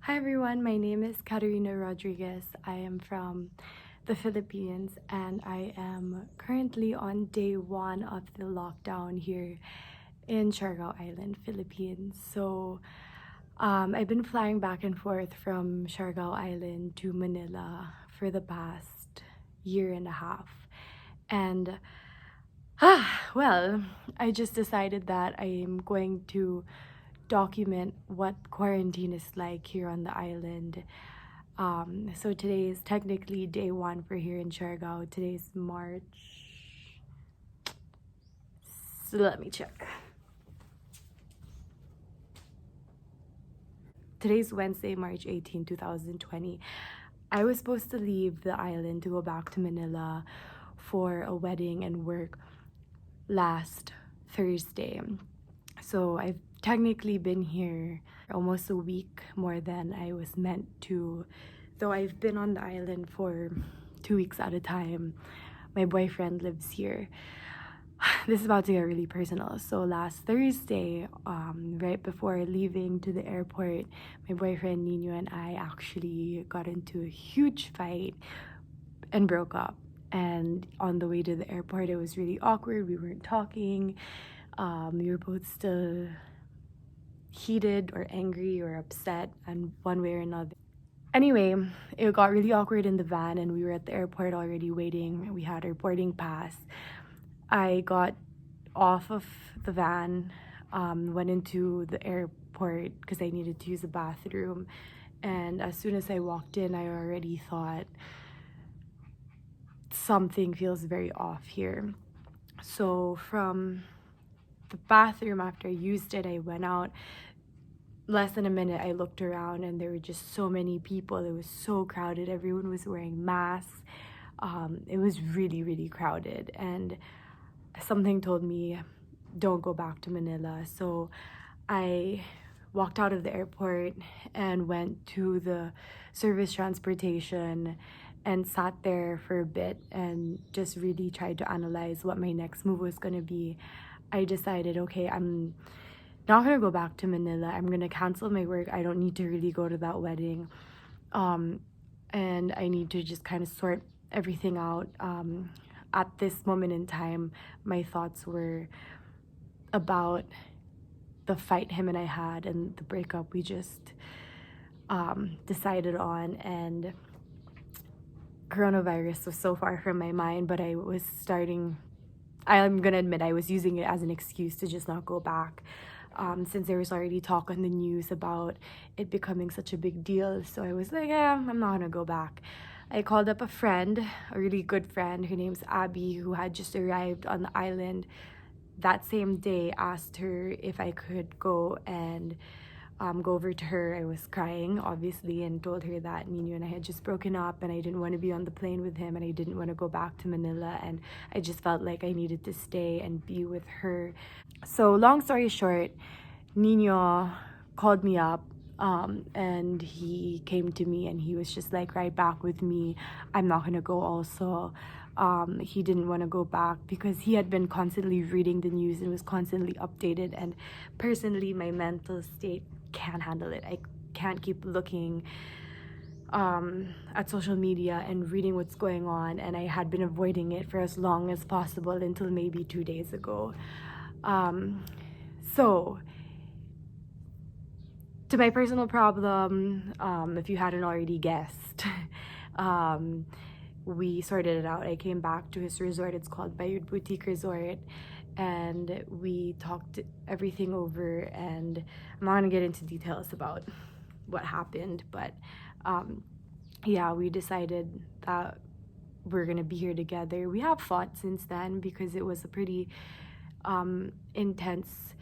Hi everyone, my name is Katerina Rodriguez. I am from the Philippines and I am currently on day 1 of the lockdown here in SIARGAO Island, Philippines. So I've been flying back and forth from SIARGAO Island to Manila for the past year and a half. And well, I just decided that I am going to document what quarantine is like here on the island. So today is technically day 1 for here in SIARGAO. Today's March. So let me check. Today's Wednesday, March 18, 2020. I was supposed to leave the island to go back to Manila for a wedding and work last Thursday. So I've technically been here almost a week more than I was meant to, though I've been on the island for 2 weeks at a time. My boyfriend lives here. This is about to get really personal. So last Thursday, right before leaving to the airport, my boyfriend Nino and I actually got into a huge fight and broke up. And on the way to the airport, it was really awkward. We weren't talking. We were both still heated or angry or upset in one way or another. Anyway, it got really awkward in the van and we were at the airport already waiting. We had our boarding pass. I got off of the van, went into the airport because I needed to use the bathroom. And as soon as I walked in, I already thought something feels very off here. So from the bathroom, after I used it, I went out. Less than a minute, I looked around and there were just so many people. It was so crowded. Everyone was wearing masks. It was really, really crowded. And something told me, don't go back to Manila. So I walked out of the airport and went to the service transportation and sat there for a bit and just really tried to analyze what my next move was going to be. I decided, okay, I'm not going to go back to Manila. I'm going to cancel my work. I don't need to really go to that wedding. And I need to just kind of sort everything out. At this moment in time, my thoughts were about the fight him and I had and the breakup we just decided on. And coronavirus was so far from my mind, but I'm gonna admit I was using it as an excuse to just not go back, since there was already talk on the news about it becoming such a big deal. So I was like, yeah, I'm not gonna go back. I called up a friend, a really good friend. Her name's Abby, who had just arrived on the island that same day. Asked her if I could go and go over to her. I was crying, obviously, and told her that Nino and I had just broken up and I didn't want to be on the plane with him and I didn't want to go back to Manila, and I just felt like I needed to stay and be with her. So long story short, Nino called me up and he came to me and he was just like, right back with me. I'm not gonna go also. He didn't want to go back because he had been constantly reading the news and was constantly updated, and personally my mental state can't handle it. I can't keep looking at social media and reading what's going on, and I had been avoiding it for as long as possible until maybe 2 days ago. So to my personal problem, if you hadn't already guessed, we sorted it out. I came back to his resort. It's called Bayud Boutique Resort, and we talked everything over, and I'm not gonna get into details about what happened, but yeah, we decided that we're gonna be here together. We have fought since then because it was a pretty intense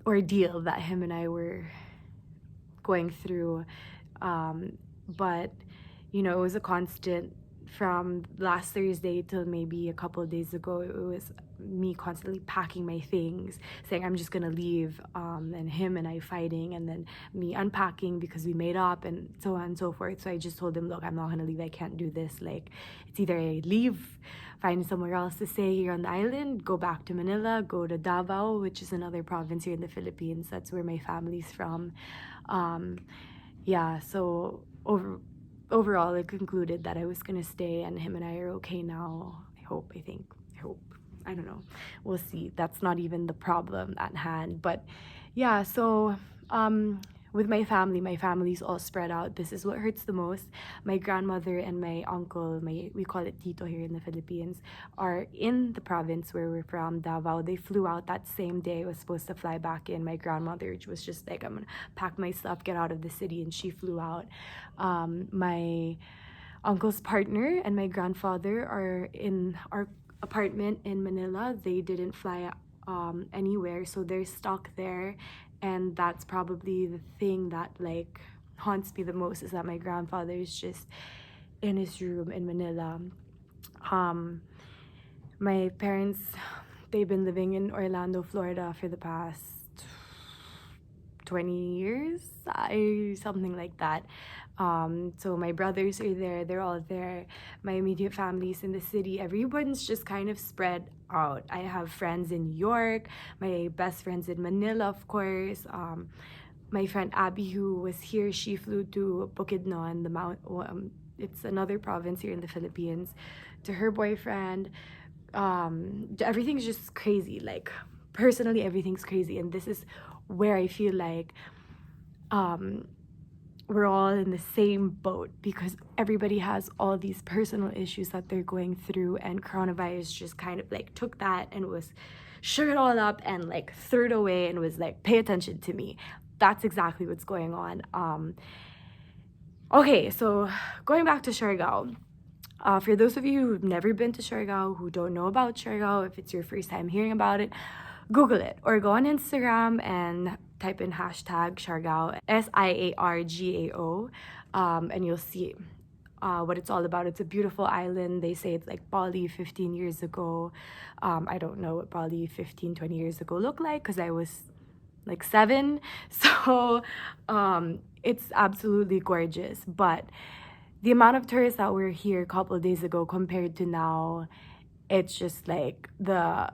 ordeal that him and I were going through, but you know, it was a constant from last Thursday till maybe a couple of days ago. It was me constantly packing my things, saying I'm just gonna leave, and him and I fighting, and then me unpacking because we made up, and so on and so forth. So I just told him, look, I'm not gonna leave. I can't do this. Like, it's either I leave, find somewhere else to stay here on the island, go back to Manila, go to Davao, which is another province here in the Philippines. That's where my family's from. yeah, so overall, I concluded that I was gonna stay, and him and I are okay now. I hope. I don't know. We'll see. That's not even the problem at hand. But yeah, so with my family's all spread out. This is what hurts the most. My grandmother and my uncle, we call it Tito here in the Philippines, are in the province where we're from, Davao. They flew out that same day. I was supposed to fly back in. My grandmother was just like, I'm gonna pack my stuff, get out of the city, and she flew out. My uncle's partner and my grandfather are in our apartment in Manila. They didn't fly anywhere, so they're stuck there. And that's probably the thing that like haunts me the most, is that my grandfather is just in his room in Manila. My parents, they've been living in Orlando, Florida for the past 20 years, something like that. So my brothers are there, they're all there. My immediate family's in the city. Everyone's just kind of spread out. I have friends in New York, my best friend's in Manila, of course. My friend Abby, who was here, she flew to Bukidnon, it's another province here in the Philippines, to her boyfriend. Everything's just crazy. Like, personally, everything's crazy. And this is where I feel like we're all in the same boat, because everybody has all these personal issues that they're going through, and coronavirus just kind of like took that and shook it all up and like threw it away and was like, pay attention to me. That's exactly what's going on. Okay, so going back to SIARGAO. For those of you who've never been to SIARGAO, who don't know about SIARGAO, if it's your first time hearing about it, Google it or go on Instagram and type in hashtag SIARGAO, SIARGAO, and you'll see what it's all about. It's a beautiful island. They say it's like Bali 15 years ago. I don't know what Bali 15, 20 years ago looked like, because I was like 7. So it's absolutely gorgeous. But the amount of tourists that were here a couple of days ago compared to now, it's just like the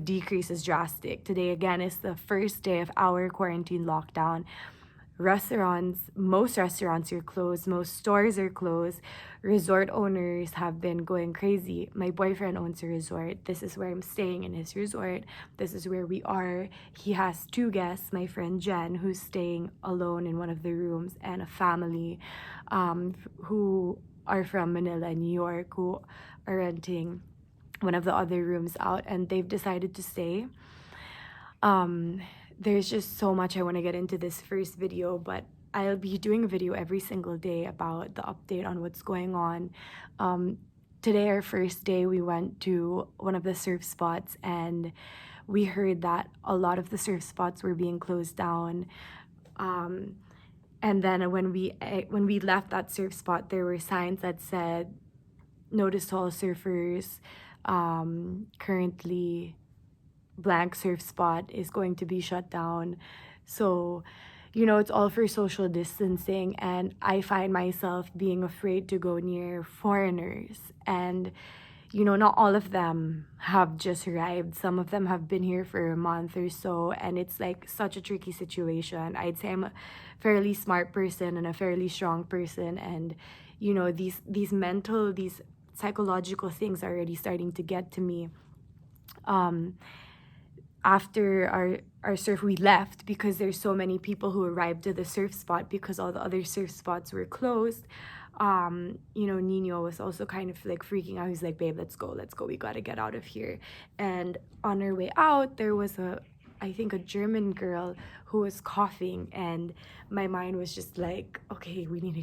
decrease is drastic. Today again is the first day of our quarantine lockdown. Most restaurants are closed, most stores are closed. Resort owners have been going crazy. My boyfriend owns a resort. This is where I'm staying, in his resort. This is where we are. He has 2 guests, my friend Jen, who's staying alone in one of the rooms, and a family who are from Manila and New York, who are renting one of the other rooms out, and they've decided to stay. There's just so much I want to get into this first video, but I'll be doing a video every single day about the update on what's going on. Today, our first day, we went to one of the surf spots, and we heard that a lot of the surf spots were being closed down. And then when we left that surf spot, there were signs that said, "Notice to all surfers, currently blank surf spot is going to be shut down." So, it's all for social distancing, and I find myself being afraid to go near foreigners. And not all of them have just arrived. Some of them have been here for a month or so, and it's like such a tricky situation. I'd say I'm a fairly smart person and a fairly strong person, and these psychological things are already starting to get to me. After our surf, we left because there's so many people who arrived to the surf spot because all the other surf spots were closed. Nino was also kind of like freaking out. He's like, "Babe, let's go, we gotta get out of here." And on our way out, there was I think a German girl who was coughing, and my mind was just like, okay, we need to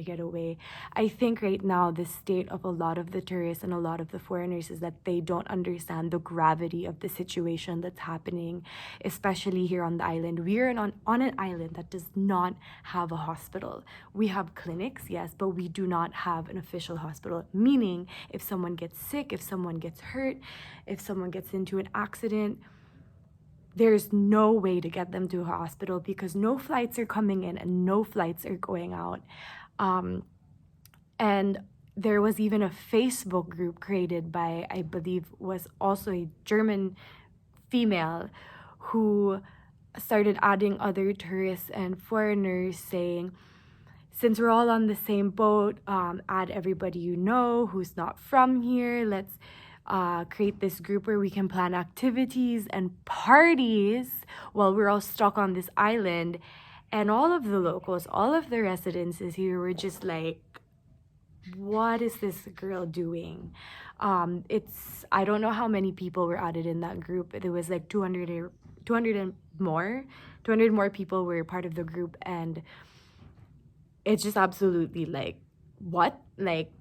get away. I think right now the state of a lot of the tourists and a lot of the foreigners is that they don't understand the gravity of the situation that's happening, especially here on the island. We are on an island that does not have a hospital. We have clinics, yes, but we do not have an official hospital, meaning if someone gets sick, if someone gets hurt, if someone gets into an accident, there's no way to get them to a hospital because no flights are coming in and no flights are going out. And there was even a Facebook group created by, I believe, was also a German female who started adding other tourists and foreigners, saying, since we're all on the same boat, add everybody you know who's not from here. Let's create this group where we can plan activities and parties while we're all stuck on this island. And all of the locals, all of the residences here were just like, what is this girl doing? I don't know how many people were added in that group. There was like 200 and more. 200 more people were part of the group, and it's just absolutely like, what? Like,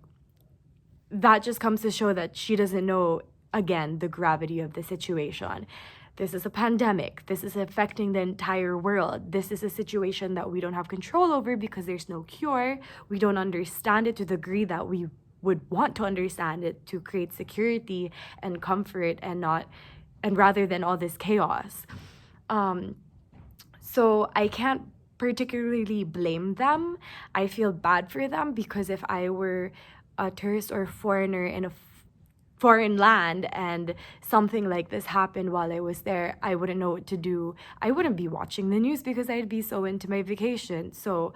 that just comes to show that she doesn't know, again, the gravity of the situation. This is a pandemic. This is affecting the entire world. This is a situation that we don't have control over because there's no cure. We don't understand it to the degree that we would want to understand it to create security and comfort, and rather than all this chaos. So I can't particularly blame them. I feel bad for them, because if I were a tourist or foreigner in a foreign land and something like this happened while I was there, I wouldn't know what to do. I wouldn't be watching the news because I'd be so into my vacation. So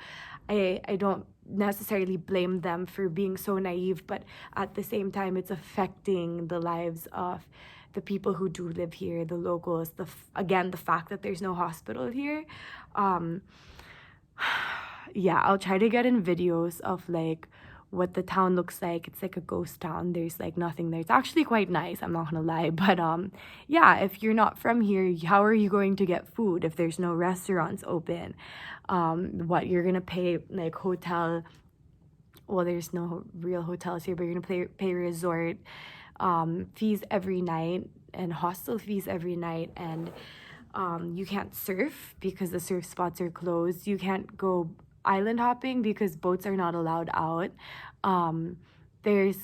I don't necessarily blame them for being so naive, but at the same time, it's affecting the lives of the people who do live here, the locals. Again, the fact that there's no hospital here. Yeah, I'll try to get in videos of like what the town looks like. It's like a ghost town. There's like nothing there. It's actually quite nice, I'm not gonna lie. But yeah, if you're not from here, how are you going to get food if there's no restaurants open? What you're gonna pay like hotel, well, there's no real hotels here, but you're gonna pay resort fees every night and hostel fees every night, and you can't surf because the surf spots are closed. You can't go island hopping because boats are not allowed out. There's,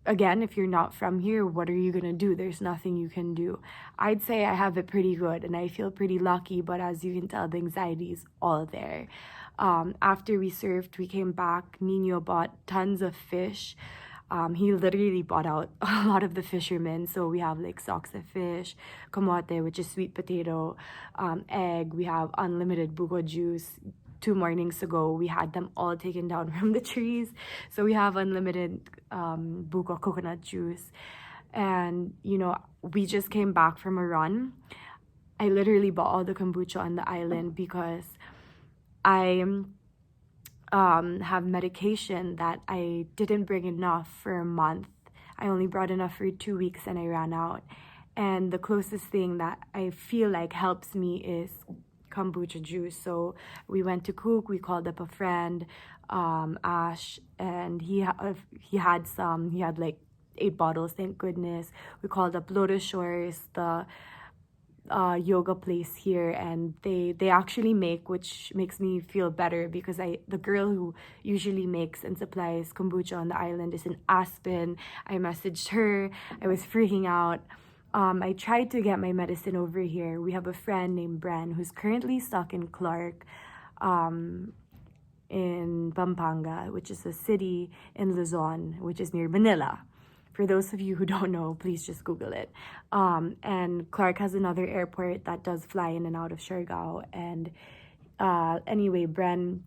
again, if you're not from here, what are you gonna do? There's nothing you can do. I'd say I have it pretty good and I feel pretty lucky, but as you can tell, the anxiety is all there. After we surfed, we came back. Nino bought tons of fish. He literally bought out a lot of the fishermen. So we have like socks of fish, kamote, which is sweet potato, egg. We have unlimited Kombucha Juice. 2 mornings ago, we had them all taken down from the trees. So we have unlimited Kombucha coconut juice. And, you know, we just came back from a run. I literally bought all the kombucha on the island because I have medication that I didn't bring enough for a month. I only brought enough for 2 weeks and I ran out. And the closest thing that I feel like helps me is kombucha juice. So we went to cook. We called up a friend, Ash, and he had like 8 bottles, thank goodness. We called up Lotus Shores, the yoga place here, and they actually make, which makes me feel better, because the girl who usually makes and supplies kombucha on the island is in Aspen. I messaged her. I was freaking out. I tried to get my medicine over here. We have a friend named Bren who's currently stuck in Clark, in Pampanga, which is a city in Luzon, which is near Manila. For those of you who don't know, please just Google it. And Clark has another airport that does fly in and out of SIARGAO. And anyway, Bren,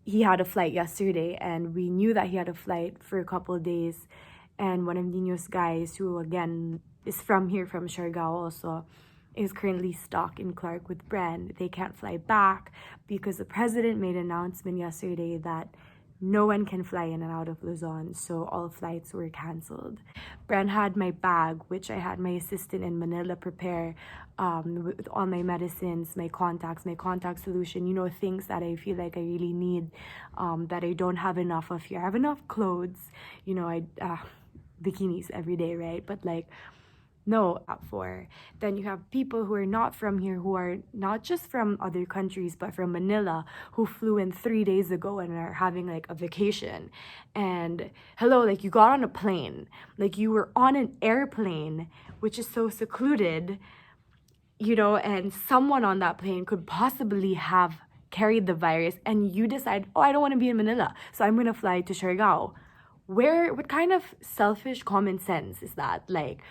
he had a flight yesterday, and we knew that he had a flight for a couple of days. And one of Nino's guys, who again is from here, from SIARGAO also, is currently stuck in Clark with Bren. They can't fly back because the president made an announcement yesterday that no one can fly in and out of Luzon, so all flights were canceled. Bren had my bag, which I had my assistant in Manila prepare, with all my medicines, my contacts, my contact solution, you know, things that I feel like I really need, that I don't have enough of here. I have enough clothes, you know, bikinis every day, right? But like, no, for. Then you have people who are not from here, who are not just from other countries, but from Manila, who flew in 3 days ago and are having like a vacation. And hello, like, you got on a plane, like you were on an airplane, which is so secluded, you know, and someone on that plane could possibly have carried the virus, and you decide, oh, I don't want to be in Manila, so I'm going to fly to SIARGAO. What kind of selfish common sense is that? Like,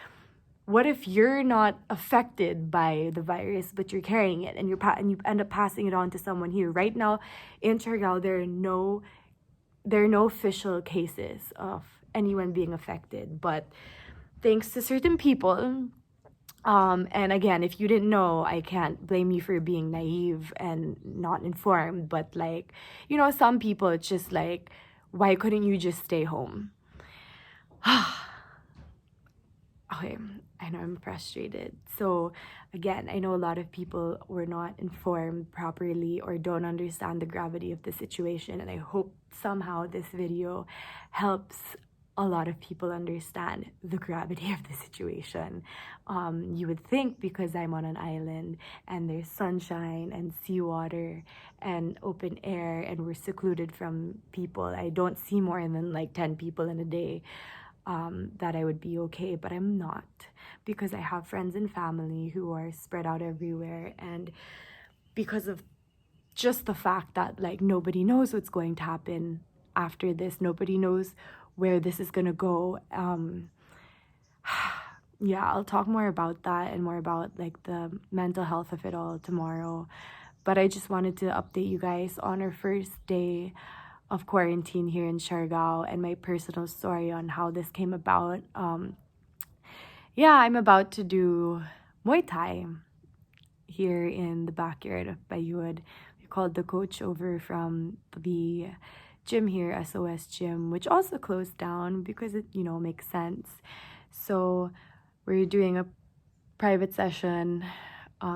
what if you're not affected by the virus, but you're carrying it, and and you end up passing it on to someone here? Right now in SIARGAO, there are no official cases of anyone being affected, but thanks to certain people, and again, if you didn't know, I can't blame you for being naive and not informed, but like, you know, some people, it's just like, why couldn't you just stay home? Okay, I know I'm frustrated. So again, I know a lot of people were not informed properly or don't understand the gravity of the situation, and I hope somehow this video helps a lot of people understand the gravity of the situation. You would think because I'm on an island and there's sunshine and seawater and open air and we're secluded from people, I don't see more than like 10 people in a day, that I would be okay, but I'm not, because I have friends and family who are spread out everywhere, and because of just the fact that like nobody knows what's going to happen after this, nobody knows where this is gonna go. Yeah, I'll talk more about that and more about like the mental health of it all tomorrow, but I just wanted to update you guys on our first day of quarantine here in SIARGAO and my personal story on how this came about. Yeah, I'm about to do Muay Thai here in the backyard of Bayud. We called the coach over from the gym here, SOS Gym, which also closed down because it, you know, makes sense. So we're doing a private session,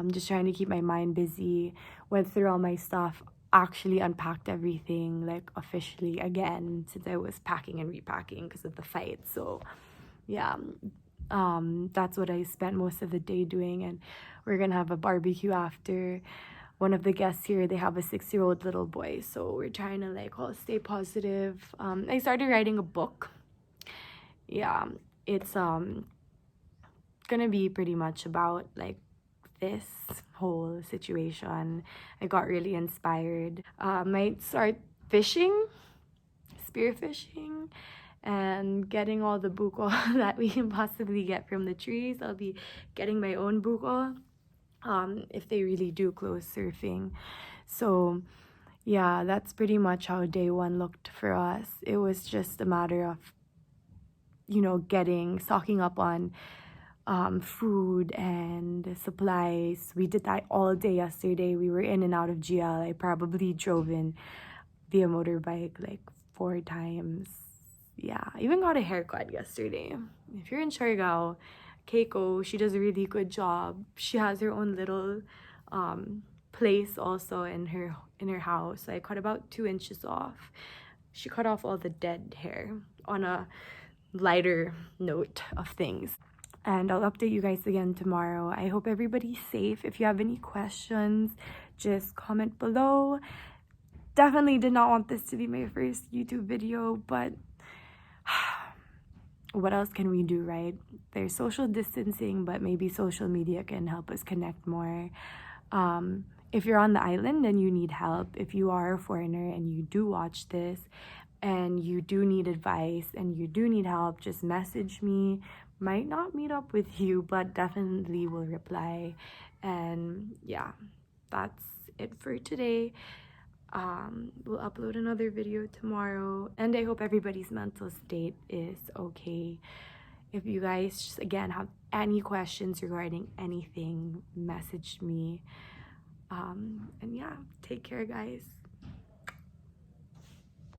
just trying to keep my mind busy. Went through all my stuff, actually unpacked everything like officially again, since I was packing and repacking because of the fight. So yeah, that's what I spent most of the day doing, and we're gonna have a barbecue after. One of the guests here, they have a 6-year-old little boy, so we're trying to like all stay positive. I started writing a book. Yeah, it's gonna be pretty much about like this whole situation. I got really inspired. Might start fishing, spearfishing, and getting all the buko that we can possibly get from the trees. I'll be getting my own buko if they really do close surfing. So yeah, that's pretty much how day one looked for us. It was just a matter of, you know, stocking up on food and supplies. We did that all day yesterday. We were in and out of GL. I probably drove in via motorbike like 4 times. Yeah, I even got a haircut yesterday. If you're in SIARGAO, Keiko, she does a really good job. She has her own little place also in her house. I cut about 2 inches off. She cut off all the dead hair on a lighter note of things. And I'll update you guys again tomorrow. I hope everybody's safe. If you have any questions, just comment below. Definitely did not want this to be my first YouTube video, but what else can we do, right? There's social distancing, but maybe social media can help us connect more. If you're on the island and you need help, if you are a foreigner and you do watch this and you do need advice and you do need help, just message me. Might not meet up with you, but definitely will reply. And yeah, that's it for today. We'll upload another video tomorrow, and I hope everybody's mental state is okay. If you guys just again have any questions regarding anything, message me. And yeah, take care, guys.